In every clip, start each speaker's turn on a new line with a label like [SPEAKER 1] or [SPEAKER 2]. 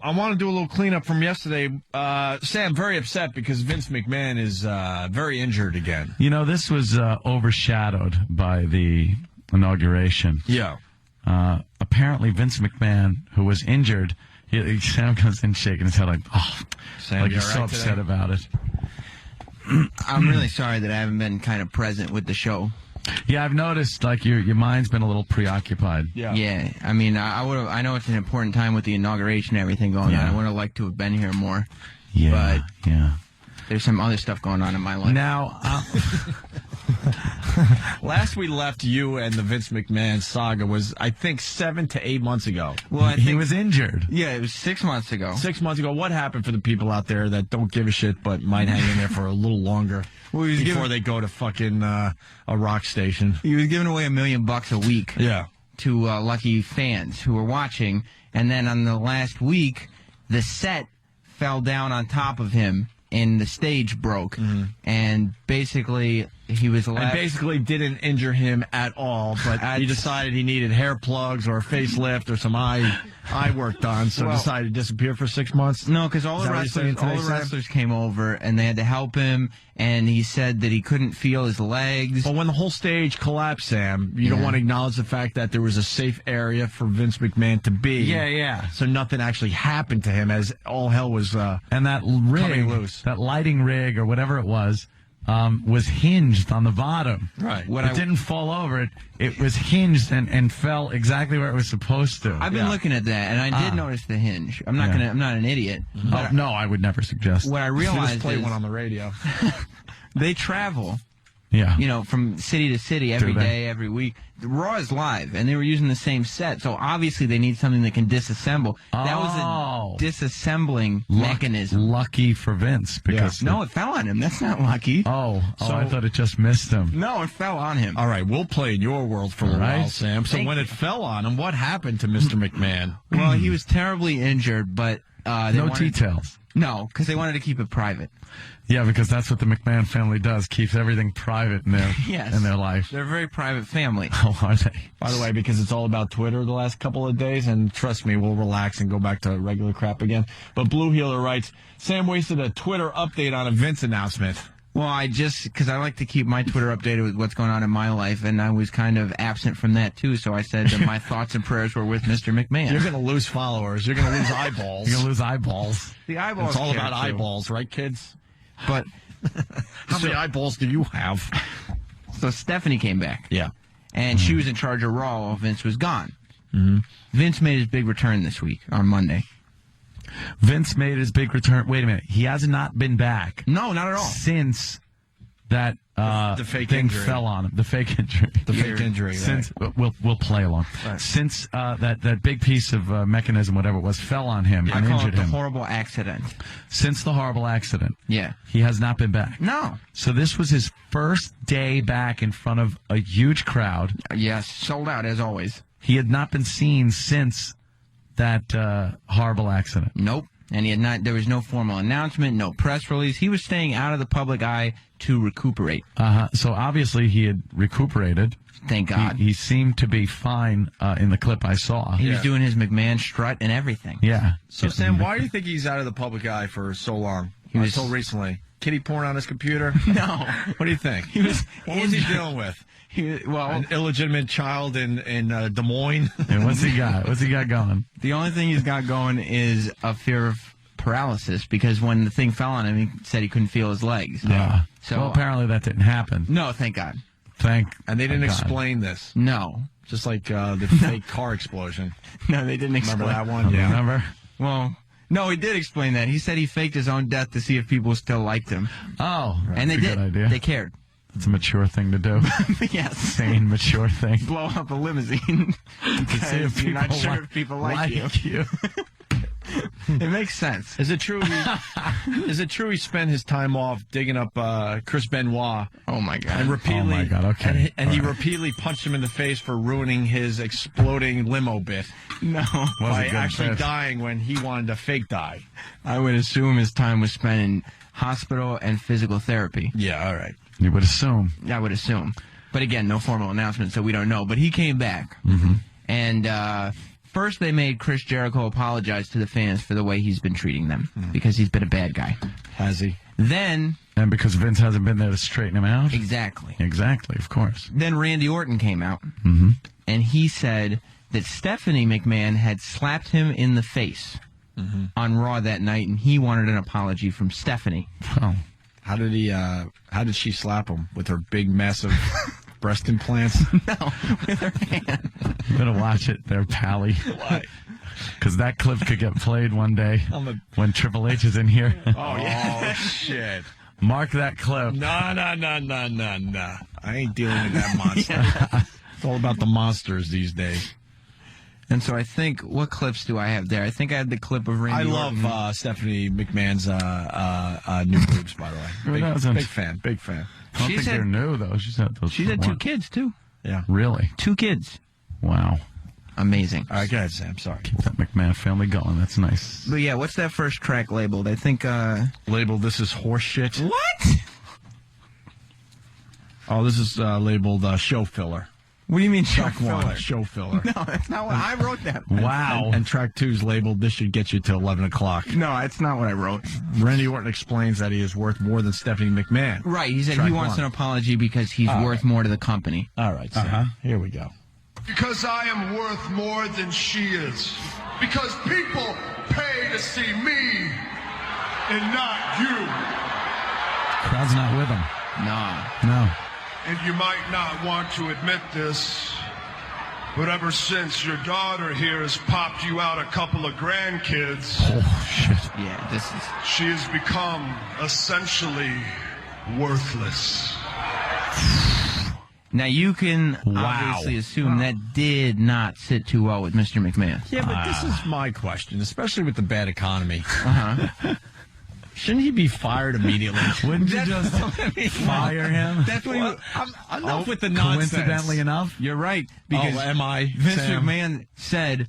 [SPEAKER 1] I want to do a little cleanup from yesterday. Sam, very upset because Vince McMahon is very injured again.
[SPEAKER 2] You know, this was overshadowed by the inauguration.
[SPEAKER 1] Yeah.
[SPEAKER 2] Apparently, Vince McMahon, who was injured, Sam comes in shaking his head like, oh,
[SPEAKER 1] Sam,
[SPEAKER 2] like he's so upset about it.
[SPEAKER 3] I'm really sorry that I haven't been kind of present with the show.
[SPEAKER 2] Yeah, I've noticed, like, your mind's been a little preoccupied.
[SPEAKER 3] Yeah. I mean, I know it's an important time with the inauguration and everything going on. I would have liked to have been here more.
[SPEAKER 2] Yeah,
[SPEAKER 3] but there's some other stuff going on in my life.
[SPEAKER 2] Now,
[SPEAKER 1] last we left you and the Vince McMahon saga was, I think, 7 to 8 months ago.
[SPEAKER 3] Well, I think
[SPEAKER 2] he was injured.
[SPEAKER 3] Yeah, it was 6 months ago.
[SPEAKER 1] 6 months ago. What happened for the people out there that don't give a shit but might hang in there for a little longer before they go to fucking a rock station?
[SPEAKER 3] He was giving away $1 million a week.
[SPEAKER 1] Yeah.
[SPEAKER 3] To lucky fans who were watching, and then on the last week, the set fell down on top of him. And the stage broke, and basically he was left.
[SPEAKER 1] And basically didn't injure him at all, but he decided he needed hair plugs or a facelift or some eye work done, so decided to disappear for 6 months.
[SPEAKER 3] No, because all the wrestlers came over and they had to help him, and he said that he couldn't feel his legs.
[SPEAKER 1] But when the whole stage collapsed, Sam, you don't want to acknowledge the fact that there was a safe area for Vince McMahon to be.
[SPEAKER 2] Yeah.
[SPEAKER 1] So nothing actually happened to him as all hell was
[SPEAKER 2] and that rig,
[SPEAKER 1] coming loose.
[SPEAKER 2] That lighting rig or whatever it was hinged on the bottom.
[SPEAKER 1] Right.
[SPEAKER 2] It didn't fall over. It was hinged and fell exactly where it was supposed to.
[SPEAKER 3] I've been looking at that, and I did notice the hinge. I'm not an idiot.
[SPEAKER 2] Oh, no, I would never suggest.
[SPEAKER 3] What I realized
[SPEAKER 1] just play one on the radio.
[SPEAKER 3] They travel.
[SPEAKER 2] Yeah.
[SPEAKER 3] You know, from city to city every day, every week. Raw is live, and they were using the same set, so obviously they need something that can disassemble. That was a disassembling mechanism.
[SPEAKER 2] Lucky for Vince, because
[SPEAKER 3] no, it fell on him. That's not lucky.
[SPEAKER 2] So I thought it just missed him.
[SPEAKER 3] No, it fell on him.
[SPEAKER 1] All right, we'll play in your world for a while, Sam. So when it fell on him, what happened to Mr. McMahon?
[SPEAKER 3] Well, he was terribly injured, but
[SPEAKER 2] no details.
[SPEAKER 3] No, because they wanted to keep it private.
[SPEAKER 2] Yeah, because that's what the McMahon family does, keeps everything private in their in their life.
[SPEAKER 3] They're a very private family.
[SPEAKER 2] Oh, are they?
[SPEAKER 1] By the way, because it's all about Twitter the last couple of days, and trust me, we'll relax and go back to regular crap again. But Blue Healer writes, Sam wasted a Twitter update on a Vince announcement.
[SPEAKER 3] Well, because I like to keep my Twitter updated with what's going on in my life, and I was kind of absent from that, too, so I said that my thoughts and prayers were with Mr. McMahon.
[SPEAKER 1] You're going to lose followers. You're going to lose eyeballs.
[SPEAKER 2] You're going to lose eyeballs.
[SPEAKER 3] The eyeballs.
[SPEAKER 1] It's all about eyeballs, right, kids?
[SPEAKER 3] But
[SPEAKER 1] how many eyeballs do you have?
[SPEAKER 3] So Stephanie came back.
[SPEAKER 1] Yeah.
[SPEAKER 3] And she was in charge of Raw while Vince was gone.
[SPEAKER 1] Mm-hmm.
[SPEAKER 3] Vince made his big return this week on Monday.
[SPEAKER 2] Vince made his big return. Wait a minute. He has not been back.
[SPEAKER 3] No, not at all.
[SPEAKER 2] Since that
[SPEAKER 1] the fake
[SPEAKER 2] thing
[SPEAKER 1] injury
[SPEAKER 2] fell on him. The fake injury.
[SPEAKER 1] The fake injury.
[SPEAKER 2] Since we'll play along.
[SPEAKER 1] Right.
[SPEAKER 2] Since that big piece of mechanism, whatever it was, fell on him and injured him.
[SPEAKER 3] The horrible accident.
[SPEAKER 2] Since the horrible accident.
[SPEAKER 3] Yeah.
[SPEAKER 2] He has not been back.
[SPEAKER 3] No.
[SPEAKER 2] So this was his first day back in front of a huge crowd.
[SPEAKER 3] Yes, sold out as always.
[SPEAKER 2] He had not been seen since that horrible accident.
[SPEAKER 3] Nope. And he had not. There was no formal announcement, no press release. He was staying out of the public eye to recuperate.
[SPEAKER 2] So obviously he had recuperated.
[SPEAKER 3] Thank God.
[SPEAKER 2] He seemed to be fine in the clip I saw.
[SPEAKER 3] He was doing his McMahon strut and everything.
[SPEAKER 2] Yeah.
[SPEAKER 1] So, Sam, why do you think he's out of the public eye for so long?
[SPEAKER 3] He was
[SPEAKER 1] so recently. Kitty porn on his computer?
[SPEAKER 3] No.
[SPEAKER 1] What do you think? What was he dealing with? An illegitimate child in Des Moines?
[SPEAKER 2] And what's he got? What's he got going?
[SPEAKER 3] The only thing he's got going is a fear of paralysis, because when the thing fell on him, he said he couldn't feel his legs.
[SPEAKER 2] Yeah.
[SPEAKER 3] So
[SPEAKER 2] well, apparently that didn't happen.
[SPEAKER 3] No, thank God.
[SPEAKER 1] And they didn't explain this.
[SPEAKER 3] No.
[SPEAKER 1] Just like the fake car explosion.
[SPEAKER 3] No, they didn't explain.
[SPEAKER 1] Remember that one?
[SPEAKER 2] Yeah. Remember?
[SPEAKER 3] Well, no, he did explain that. He said he faked his own death to see if people still liked him.
[SPEAKER 2] Oh, right.
[SPEAKER 3] And they did.
[SPEAKER 2] Good idea.
[SPEAKER 3] They cared.
[SPEAKER 2] It's a mature thing to do.
[SPEAKER 3] Yes.
[SPEAKER 2] Sane, mature thing.
[SPEAKER 3] Blow up a limousine. Because you're not sure if people like you. It makes sense.
[SPEAKER 1] Is it true? Is it true he spent his time off digging up Chris Benoit?
[SPEAKER 3] Oh my God!
[SPEAKER 1] And repeatedly,
[SPEAKER 2] oh my God! Okay.
[SPEAKER 1] And he repeatedly punched him in the face for ruining his exploding limo bit.
[SPEAKER 3] No,
[SPEAKER 1] by actually dying when he wanted to fake die.
[SPEAKER 3] I would assume his time was spent in hospital and physical therapy.
[SPEAKER 1] Yeah, all right.
[SPEAKER 2] You would assume.
[SPEAKER 3] I would assume, but again, no formal announcement, so we don't know. But he came back, and first they made Chris Jericho apologize to the fans for the way he's been treating them because he's been a bad guy.
[SPEAKER 1] Has he?
[SPEAKER 3] Then...
[SPEAKER 2] And because Vince hasn't been there to straighten him out?
[SPEAKER 3] Exactly.
[SPEAKER 2] Exactly, of course.
[SPEAKER 3] Then Randy Orton came out, and he said that Stephanie McMahon had slapped him in the face on Raw that night, and he wanted an apology from Stephanie.
[SPEAKER 2] Oh.
[SPEAKER 1] How did she slap him? With her big, massive breast implants?
[SPEAKER 3] No, with her hand.
[SPEAKER 2] I'm going to watch it there, Pally.
[SPEAKER 1] Why?
[SPEAKER 2] Because that clip could get played one day when Triple H is in here.
[SPEAKER 1] Oh, yeah. Oh, shit.
[SPEAKER 2] Mark that clip.
[SPEAKER 1] No. I ain't dealing with that monster. It's all about the monsters these days.
[SPEAKER 3] And so I think, what clips do I have there? I think I had the clip of Randy Orton.
[SPEAKER 1] I love Stephanie McMahon's new boobs, by the way. Big fan.
[SPEAKER 2] I don't think they're new, though. She's had those.
[SPEAKER 3] She's had 2 kids, too.
[SPEAKER 1] Yeah.
[SPEAKER 2] Really?
[SPEAKER 3] 2 kids.
[SPEAKER 2] Wow.
[SPEAKER 3] Amazing.
[SPEAKER 1] All right, go ahead, Sam. Sorry.
[SPEAKER 2] Keep that McMahon family going. That's nice.
[SPEAKER 3] But yeah, what's that first track labeled? I think,
[SPEAKER 1] Labeled, this is horse shit.
[SPEAKER 3] What?
[SPEAKER 1] Oh, this is labeled show filler.
[SPEAKER 3] What do you mean
[SPEAKER 1] Track
[SPEAKER 3] show filler?
[SPEAKER 1] 1, show filler.
[SPEAKER 3] No, that's not what I wrote that.
[SPEAKER 2] Wow.
[SPEAKER 1] And track 2 is labeled, this should get you to 11 o'clock.
[SPEAKER 3] No, that's not what I wrote.
[SPEAKER 1] Randy Orton explains that he is worth more than Stephanie McMahon.
[SPEAKER 3] Right, he said
[SPEAKER 1] Track
[SPEAKER 3] he wants
[SPEAKER 1] 1.
[SPEAKER 3] an apology because he's worth more to the company.
[SPEAKER 1] All right, Sam. Here we go.
[SPEAKER 4] Because I am worth more than she is. Because people pay to see me and not you.
[SPEAKER 2] Crowd's not with him.
[SPEAKER 3] Nah.
[SPEAKER 2] No.
[SPEAKER 4] And you might not want to admit this, but ever since your daughter here has popped you out a couple of grandkids,
[SPEAKER 2] Oh, shit.
[SPEAKER 3] Yeah, this is...
[SPEAKER 4] she has become essentially worthless.
[SPEAKER 3] Now, you can
[SPEAKER 2] Wow.
[SPEAKER 3] obviously assume that did not sit too well with Mr. McMahon.
[SPEAKER 1] Yeah, but this is my question, especially with the bad economy.
[SPEAKER 3] Uh-huh.
[SPEAKER 1] Shouldn't he be fired immediately?
[SPEAKER 2] Wouldn't you just fire him?
[SPEAKER 3] That's what
[SPEAKER 1] Well, enough with the nonsense.
[SPEAKER 2] Coincidentally enough?
[SPEAKER 3] You're right, because
[SPEAKER 1] am I,
[SPEAKER 3] Vince
[SPEAKER 1] Sam?
[SPEAKER 3] McMahon said,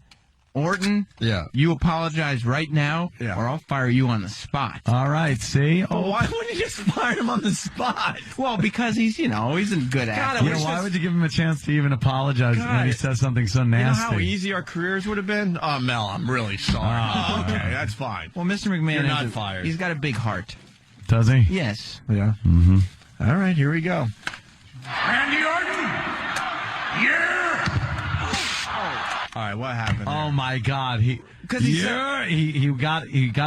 [SPEAKER 3] Orton,
[SPEAKER 1] Yeah.
[SPEAKER 3] you apologize right now,
[SPEAKER 1] Yeah.
[SPEAKER 3] or I'll fire you on the spot.
[SPEAKER 2] All right, see? Oh,
[SPEAKER 1] Why wouldn't you just fire him on the spot?
[SPEAKER 3] Well, because he's a good actor.
[SPEAKER 2] you know, why would you give him a chance to even apologize when he says something so
[SPEAKER 1] You know
[SPEAKER 2] nasty?
[SPEAKER 1] how easy our careers would have been? Oh, Mel, I'm really sorry. Oh, okay, that's fine.
[SPEAKER 3] Well, Mr. McMahon
[SPEAKER 1] You're
[SPEAKER 3] is
[SPEAKER 1] not fired.
[SPEAKER 3] He's got a big heart.
[SPEAKER 2] Does he?
[SPEAKER 3] Yes.
[SPEAKER 1] Yeah. Mm-hmm. All right, here we go.
[SPEAKER 4] Randy Orton? Yeah!
[SPEAKER 1] All right, what happened there?
[SPEAKER 2] Oh my God! He got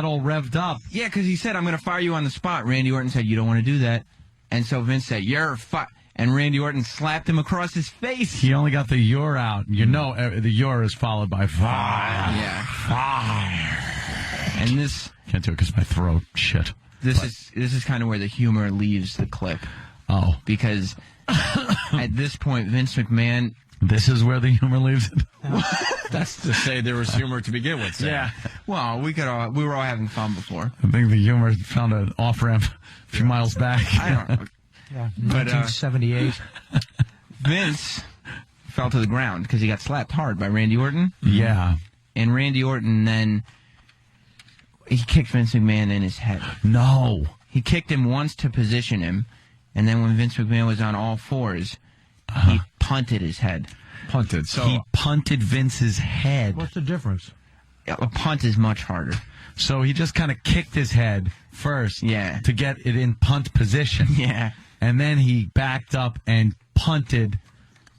[SPEAKER 2] all revved up.
[SPEAKER 3] Yeah, because he said, I'm going to fire you on the spot. Randy Orton said, you don't want to do that. And so Vince said, you're fired. And Randy Orton slapped him across his face.
[SPEAKER 2] He only got the "you're" out. You know, the "you're" is followed by fire.
[SPEAKER 3] Yeah.
[SPEAKER 2] Fire.
[SPEAKER 3] And this
[SPEAKER 2] Can't do it because my throat. Shit.
[SPEAKER 3] is kind of where the humor leaves the clip.
[SPEAKER 2] Oh,
[SPEAKER 3] Because at this point, Vince McMahon...
[SPEAKER 2] this is where the humor leaves it.
[SPEAKER 1] That's to say there was humor to begin with, Sam.
[SPEAKER 3] Well, we were all having fun before.
[SPEAKER 2] I think the humor found an off ramp a few miles back.
[SPEAKER 3] I don't...
[SPEAKER 5] Yeah,
[SPEAKER 3] But,
[SPEAKER 5] 1978.
[SPEAKER 3] Vince fell to the ground because he got slapped hard by Randy Orton.
[SPEAKER 2] Yeah.
[SPEAKER 3] And Randy Orton then... he kicked Vince McMahon in his head.
[SPEAKER 2] No.
[SPEAKER 3] He kicked him once to position him, and then when Vince McMahon was on all fours, he punted his head.
[SPEAKER 1] Punted. So
[SPEAKER 2] He punted Vince's head.
[SPEAKER 5] What's the difference?
[SPEAKER 3] A punt is much harder.
[SPEAKER 2] So he just kind of kicked his head first
[SPEAKER 3] Yeah.
[SPEAKER 2] to get it in punt position.
[SPEAKER 3] Yeah.
[SPEAKER 2] And then he backed up and punted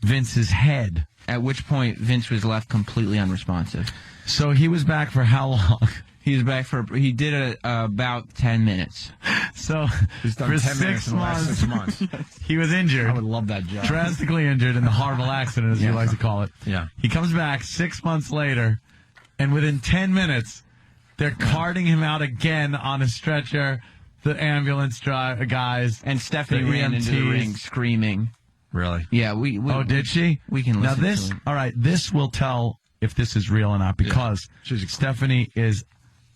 [SPEAKER 2] Vince's head.
[SPEAKER 3] At which point, Vince was left completely unresponsive.
[SPEAKER 2] So he was back for how long?
[SPEAKER 3] He was back for... he did it about 10 minutes.
[SPEAKER 2] So
[SPEAKER 1] he's done
[SPEAKER 2] for
[SPEAKER 1] 10 minutes
[SPEAKER 2] 6
[SPEAKER 1] in the last
[SPEAKER 2] months,
[SPEAKER 1] 6 months.
[SPEAKER 2] he was injured.
[SPEAKER 1] I would love that job.
[SPEAKER 2] Drastically injured in the horrible accident, as you like to call it.
[SPEAKER 1] Yeah.
[SPEAKER 2] He comes back 6 months later, and within 10 minutes, they're carting him out again on a stretcher. The ambulance guys.
[SPEAKER 3] And Stephanie
[SPEAKER 2] The
[SPEAKER 3] ran into the
[SPEAKER 2] EMTs.
[SPEAKER 3] ring screaming.
[SPEAKER 1] Really?
[SPEAKER 3] Yeah, we
[SPEAKER 2] Oh, did she?
[SPEAKER 3] We can listen
[SPEAKER 2] now this,
[SPEAKER 3] to it.
[SPEAKER 2] all right, this will tell if this is real or not, because
[SPEAKER 1] She's a-
[SPEAKER 2] Stephanie is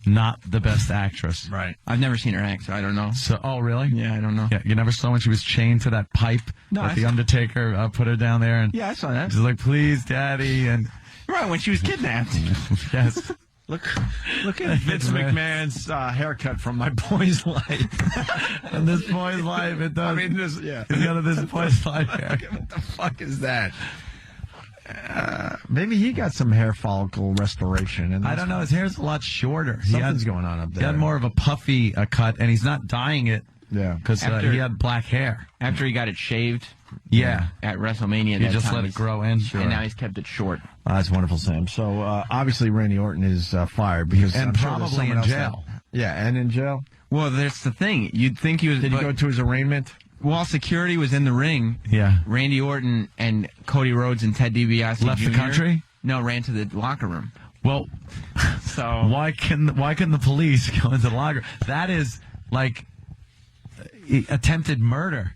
[SPEAKER 2] not the best actress.
[SPEAKER 1] Right.
[SPEAKER 3] I've never seen her act, so I don't know.
[SPEAKER 2] So, oh, really?
[SPEAKER 3] Yeah, I don't know.
[SPEAKER 2] Yeah, you never saw when she was chained to that pipe
[SPEAKER 3] No,
[SPEAKER 2] that
[SPEAKER 3] I
[SPEAKER 2] the
[SPEAKER 3] saw-
[SPEAKER 2] Undertaker put her down there, and
[SPEAKER 3] Yeah, I saw that.
[SPEAKER 2] she's like, "Please, Daddy," and
[SPEAKER 3] Right, when she was kidnapped.
[SPEAKER 2] yes,
[SPEAKER 1] Look at Vince McMahon's haircut from My Boy's Life.
[SPEAKER 2] and this boy's life, it does.
[SPEAKER 1] I mean, this, yeah.
[SPEAKER 2] It's got this boy's life here.
[SPEAKER 1] What the fuck is that? Maybe he got some hair follicle restoration. And
[SPEAKER 2] I don't know. His hair's a lot shorter.
[SPEAKER 1] Something's going on up there.
[SPEAKER 2] He had more of a puffy cut, and he's not dyeing it.
[SPEAKER 1] Yeah,
[SPEAKER 2] because he had black hair.
[SPEAKER 3] After he got it shaved.
[SPEAKER 2] Yeah.
[SPEAKER 3] At WrestleMania.
[SPEAKER 2] He just let it grow in.
[SPEAKER 3] Sure. And now he's kept it short.
[SPEAKER 1] That's wonderful, Sam. So obviously Randy Orton is fired because
[SPEAKER 2] and
[SPEAKER 1] I'm
[SPEAKER 2] probably
[SPEAKER 1] sure
[SPEAKER 2] in jail.
[SPEAKER 1] And in jail.
[SPEAKER 3] Well, that's the thing. You'd think he was.
[SPEAKER 1] Did he go to his arraignment?
[SPEAKER 3] While security was in the ring,
[SPEAKER 2] yeah,
[SPEAKER 3] Randy Orton and Cody Rhodes and Ted DiBiase
[SPEAKER 2] left
[SPEAKER 3] Jr.
[SPEAKER 2] the country.
[SPEAKER 3] No, ran to the locker room.
[SPEAKER 2] Well,
[SPEAKER 3] so
[SPEAKER 2] why couldn't the police go into the locker? That is like attempted murder.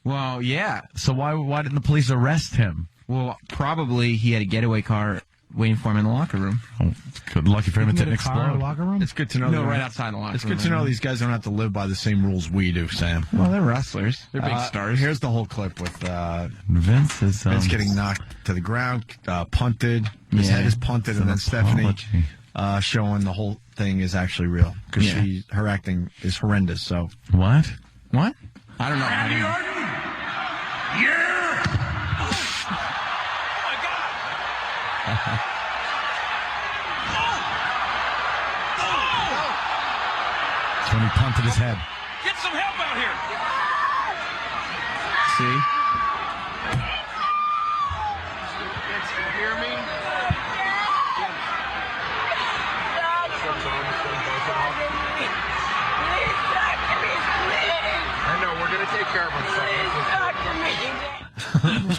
[SPEAKER 3] Well, yeah.
[SPEAKER 2] So why didn't the police arrest him?
[SPEAKER 3] Well, probably he had a getaway car waiting for him in the locker room.
[SPEAKER 2] Oh, good. Lucky for him, it didn't explode.
[SPEAKER 5] Locker room?
[SPEAKER 1] It's good to know.
[SPEAKER 3] No, right outside the locker room.
[SPEAKER 1] It's good to know these guys don't have to live by the same rules we do, Sam.
[SPEAKER 3] Well, they're wrestlers. They're big stars.
[SPEAKER 1] Here's the whole clip with
[SPEAKER 2] Vince
[SPEAKER 1] getting knocked to the ground, punted. His head is punted, and then Stephanie showing the whole thing is actually real because her acting is horrendous. So
[SPEAKER 2] what?
[SPEAKER 3] I don't know.
[SPEAKER 4] Randy Orton! Yeah! Oh my God!
[SPEAKER 2] That's when he punted his head.
[SPEAKER 4] Get some help out here!
[SPEAKER 3] See?
[SPEAKER 4] You hear me? I know, we're going to take care of ourselves.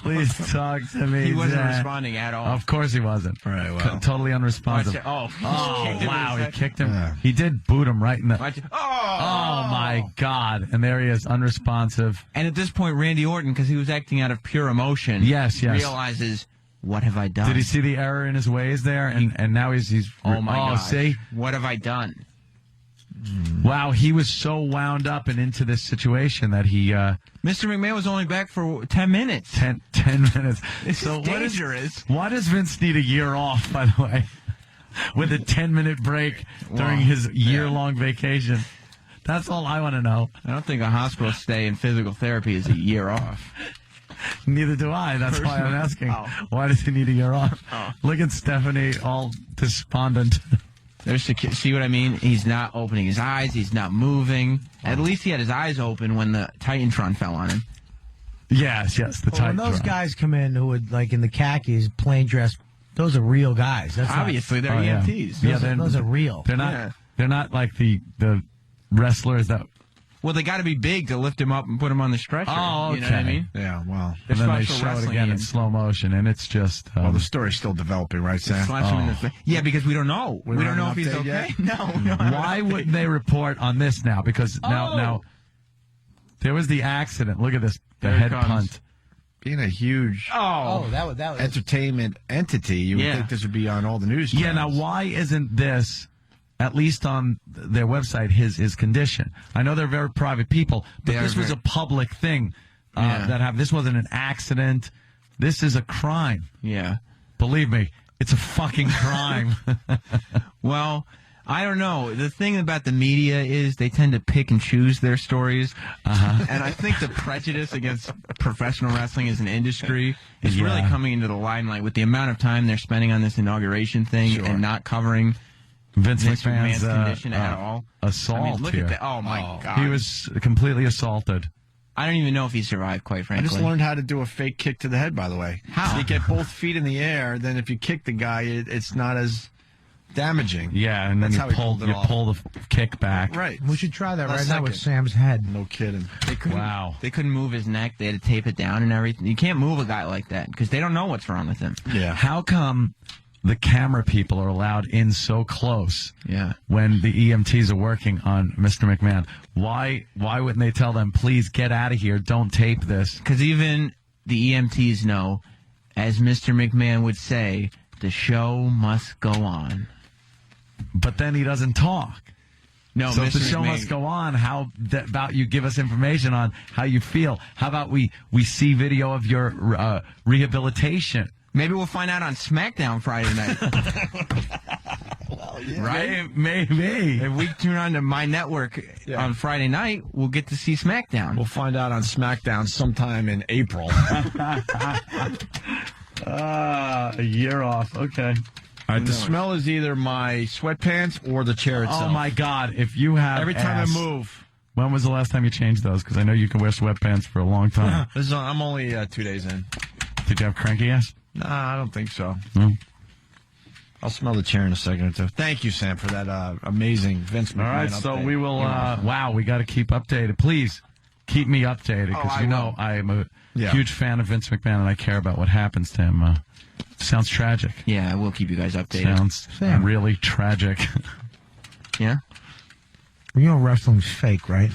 [SPEAKER 2] Please talk to me.
[SPEAKER 3] He wasn't
[SPEAKER 2] Jack.
[SPEAKER 3] responding at all.
[SPEAKER 2] Of course he wasn't.
[SPEAKER 1] Right, well.
[SPEAKER 2] Totally unresponsive.
[SPEAKER 3] Oh,
[SPEAKER 2] wow, he kicked him.
[SPEAKER 1] Yeah.
[SPEAKER 2] He did boot him right in the...
[SPEAKER 3] Oh,
[SPEAKER 2] my God. And there he is, unresponsive.
[SPEAKER 3] And at this point, Randy Orton, because he was acting out of pure emotion,
[SPEAKER 2] Yes.
[SPEAKER 3] realizes, what have I done?
[SPEAKER 2] Did he see the error in his ways there? And now he's
[SPEAKER 3] Oh, my God.
[SPEAKER 2] See?
[SPEAKER 3] What have I done?
[SPEAKER 2] Wow, he was so wound up and into this situation that he...
[SPEAKER 3] Mr. McMahon was only back for 10 minutes.
[SPEAKER 2] 10 minutes.
[SPEAKER 3] This is dangerous.
[SPEAKER 2] Why does Vince need a year off, by the way? With a 10-minute break during his year-long vacation. That's all I want to know.
[SPEAKER 3] I don't think a hospital stay in physical therapy is a year off.
[SPEAKER 2] Neither do I. That's why I'm asking.
[SPEAKER 3] Oh.
[SPEAKER 2] Why does he need a year off? Look at Stephanie, all despondent.
[SPEAKER 3] See what I mean? He's not opening his eyes. He's not moving. At least he had his eyes open when the Titantron fell on him.
[SPEAKER 2] Yes, the
[SPEAKER 5] When those guys come in who would, like, in the khakis, plain dress, those are real guys. That's
[SPEAKER 3] Obviously, they're
[SPEAKER 2] yeah.
[SPEAKER 3] EMTs.
[SPEAKER 5] Those are real.
[SPEAKER 2] They're not. They're not like the wrestlers that.
[SPEAKER 3] Well, they got to be big to lift him up and put him on the stretcher.
[SPEAKER 2] Oh, okay.
[SPEAKER 3] You know what I mean?
[SPEAKER 1] Yeah, well.
[SPEAKER 2] And then they
[SPEAKER 3] special
[SPEAKER 2] show it
[SPEAKER 3] wrestling
[SPEAKER 2] again in
[SPEAKER 3] in.
[SPEAKER 2] slow motion, and it's just.
[SPEAKER 1] Well, the story's still developing, right, Sam?
[SPEAKER 3] Slash him in the face. Yeah, because we don't know. We don't know if he's okay. No.
[SPEAKER 2] Why wouldn't they report on this now? Because now there was the accident. Look at this. The
[SPEAKER 3] There it
[SPEAKER 2] head
[SPEAKER 3] comes.
[SPEAKER 2] punt.
[SPEAKER 1] Being a huge
[SPEAKER 5] that was
[SPEAKER 1] entertainment entity, you would think this would be on all the news
[SPEAKER 2] Yeah, now
[SPEAKER 1] channels.
[SPEAKER 2] why isn't this, at least on their website, his condition? I know they're very private people, but this was a public thing. This wasn't an accident. This is a crime.
[SPEAKER 3] Yeah.
[SPEAKER 2] Believe me, it's a fucking crime.
[SPEAKER 3] Well, I don't know. The thing about the media is they tend to pick and choose their stories. And I think the prejudice against professional wrestling as an industry is really coming into the limelight with the amount of time they're spending on this inauguration thing and not covering
[SPEAKER 2] Vince
[SPEAKER 3] McMahon's
[SPEAKER 2] McMahon's
[SPEAKER 3] condition at all.
[SPEAKER 2] Assault.
[SPEAKER 3] I mean, look
[SPEAKER 2] here.
[SPEAKER 3] at that. Oh, my God.
[SPEAKER 2] He was completely assaulted.
[SPEAKER 3] I don't even know if he survived, quite
[SPEAKER 1] I
[SPEAKER 3] frankly.
[SPEAKER 1] just learned how to do a fake kick to the head, by the way.
[SPEAKER 3] How?
[SPEAKER 1] You get both feet in the air, then if you kick the guy, it's not as damaging.
[SPEAKER 2] Yeah, and then
[SPEAKER 1] That's how he
[SPEAKER 2] pull the kick back.
[SPEAKER 1] Right.
[SPEAKER 5] We should try that
[SPEAKER 1] Last
[SPEAKER 5] right now with
[SPEAKER 1] second.
[SPEAKER 5] Sam's head.
[SPEAKER 1] No kidding.
[SPEAKER 2] Wow.
[SPEAKER 3] They couldn't move his neck. They had to tape it down and everything. You can't move a guy like that because they don't know what's wrong with him.
[SPEAKER 1] Yeah.
[SPEAKER 2] How come the camera people are allowed in so close
[SPEAKER 3] Yeah.
[SPEAKER 2] when the EMTs are working on Mr. McMahon? Why wouldn't they tell them, please get out of here, don't tape this?
[SPEAKER 3] Because even the EMTs know, as Mr. McMahon would say, the show must go on.
[SPEAKER 2] But then he doesn't talk.
[SPEAKER 3] No,
[SPEAKER 2] So if the
[SPEAKER 3] Mr.
[SPEAKER 2] show
[SPEAKER 3] McMahon,
[SPEAKER 2] must go on, how about you give us information on how you feel? How about we see video of your rehabilitation?
[SPEAKER 3] maybe we'll find out on SmackDown Friday night. Right?
[SPEAKER 2] Maybe.
[SPEAKER 3] If we tune on to my network on Friday night, we'll get to see SmackDown.
[SPEAKER 1] We'll find out on SmackDown sometime in April.
[SPEAKER 2] A year off. Okay.
[SPEAKER 1] All right, the smell is either my sweatpants or the chair itself.
[SPEAKER 2] Oh, my God. If you have
[SPEAKER 1] Every time
[SPEAKER 2] ass,
[SPEAKER 1] I move.
[SPEAKER 2] When was the last time you changed those? Because I know you can wear sweatpants for a long time.
[SPEAKER 1] I'm only 2 days in.
[SPEAKER 2] Did you have cranky ass?
[SPEAKER 1] Nah, I don't think so.
[SPEAKER 2] No.
[SPEAKER 1] I'll smell the chair in a second or two. Thank you, Sam, for that amazing Vince McMahon
[SPEAKER 2] All right,
[SPEAKER 1] update.
[SPEAKER 2] so we will, wow, we got to keep updated. Please keep me updated because you know I am a huge fan of Vince McMahon and I care about what happens to him. Sounds tragic.
[SPEAKER 3] Yeah, I will keep you guys updated.
[SPEAKER 2] Sounds really tragic.
[SPEAKER 3] Yeah?
[SPEAKER 5] You know wrestling's fake, right?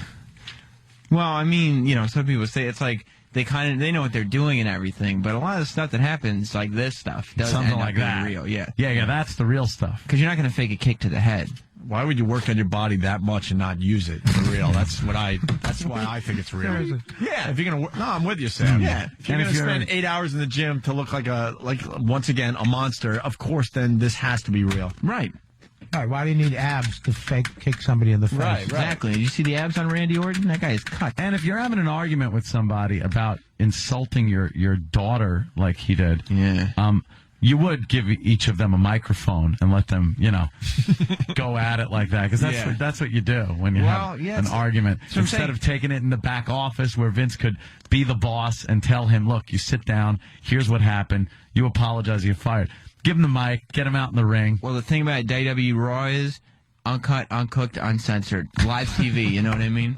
[SPEAKER 3] Well, I mean, some people say it's like they know what they're doing and everything, but a lot of the stuff that happens, like this stuff, does
[SPEAKER 2] Something
[SPEAKER 3] end
[SPEAKER 2] like
[SPEAKER 3] up being
[SPEAKER 2] that.
[SPEAKER 3] real. Yeah.
[SPEAKER 2] Yeah, that's the real stuff.
[SPEAKER 3] Because you're not going to fake a kick to the head.
[SPEAKER 1] Why would you work on your body that much and not use it for real? That's why I think it's real. Yeah, if you're gonna no, I'm with you, Sam. Yeah, if you're gonna spend 8 hours in the gym to look like once again a monster, of course, then this has to be real.
[SPEAKER 3] Right.
[SPEAKER 5] All right, why do you need abs to fake kick somebody in the face?
[SPEAKER 1] Right.
[SPEAKER 3] Exactly. Did you see the abs on Randy Orton? That guy is cut.
[SPEAKER 2] And if you're having an argument with somebody about insulting your daughter like he did, you would give each of them a microphone and let them, go at it like that. Because that's what you do when you have an argument. Instead of taking it in the back office where Vince could be the boss and tell him, look, you sit down, here's what happened, you apologize, you're fired. Give him the mic, get him out in the ring.
[SPEAKER 3] Well, the thing about WWE Raw is uncut, uncooked, uncensored. Live TV, you know what I mean?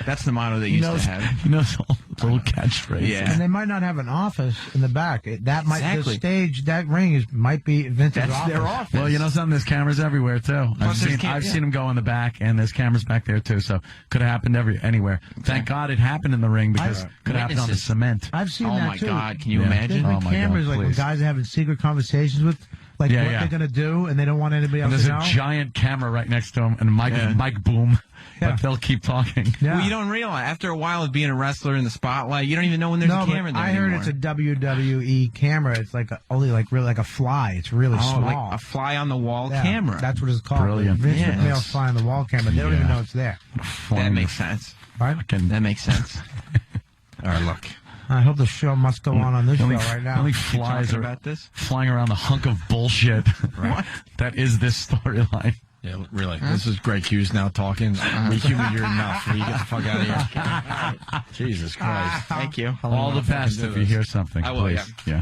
[SPEAKER 3] That's the motto they used to have.
[SPEAKER 2] He knows all the little catchphrases.
[SPEAKER 3] Yeah.
[SPEAKER 5] And they might not have an office in the back. That might the stage, that ring might be Vince's office.
[SPEAKER 3] That's their office.
[SPEAKER 2] Well, something. There's cameras everywhere too. I've seen him go in the back, and there's cameras back there too. So could have happened anywhere. Thank God it happened in the ring because could have happened on the cement.
[SPEAKER 5] I've seen
[SPEAKER 3] oh
[SPEAKER 5] that
[SPEAKER 3] my
[SPEAKER 5] too.
[SPEAKER 3] God! Can you imagine?
[SPEAKER 5] There's cameras
[SPEAKER 2] God,
[SPEAKER 5] like when guys are having secret conversations with. What they're going to do, and they don't want anybody else to know.
[SPEAKER 2] There's a giant camera right next to him, and mic boom, but they'll keep talking.
[SPEAKER 3] Yeah. Well, you don't realize, after a while of being a wrestler in the spotlight, you don't even know when there's a camera there
[SPEAKER 5] I heard
[SPEAKER 3] anymore.
[SPEAKER 5] it's a WWE camera. It's like only really like a fly. It's really small.
[SPEAKER 3] Like a fly-on-the-wall camera.
[SPEAKER 5] That's what it's called.
[SPEAKER 2] Brilliant.
[SPEAKER 5] Vince McMahon's fly-on-the-wall camera. They don't even know it's there.
[SPEAKER 3] That makes sense.
[SPEAKER 5] Right?
[SPEAKER 3] That makes sense.
[SPEAKER 1] All right, look.
[SPEAKER 5] I hope the show must go on this show right now.
[SPEAKER 2] Only flies are
[SPEAKER 3] about this?
[SPEAKER 2] flying around the hunk of bullshit.
[SPEAKER 3] Right.
[SPEAKER 2] That is this storyline.
[SPEAKER 1] Yeah, really. This is Greg Hughes now talking. We human, you're enough. Will you get the fuck out of here? Jesus Christ.
[SPEAKER 3] Thank you.
[SPEAKER 2] All the best if you hear something.
[SPEAKER 3] I will,
[SPEAKER 2] please. Yeah.